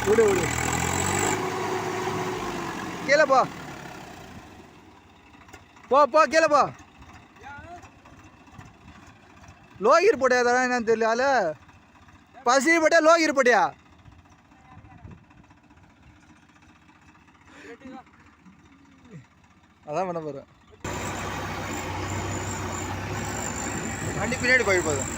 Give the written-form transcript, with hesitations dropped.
விடு விடு கீழே போ போ போ கீழே போ லோகிர் போட்டியா அதெல்லாம் என்னன்னு தெரியல ஆளு பசி போட்டியா லோகிர் போட்டியா அதான் பண்ண போகிறேன் வண்டி பின்னாடி போய் போதும்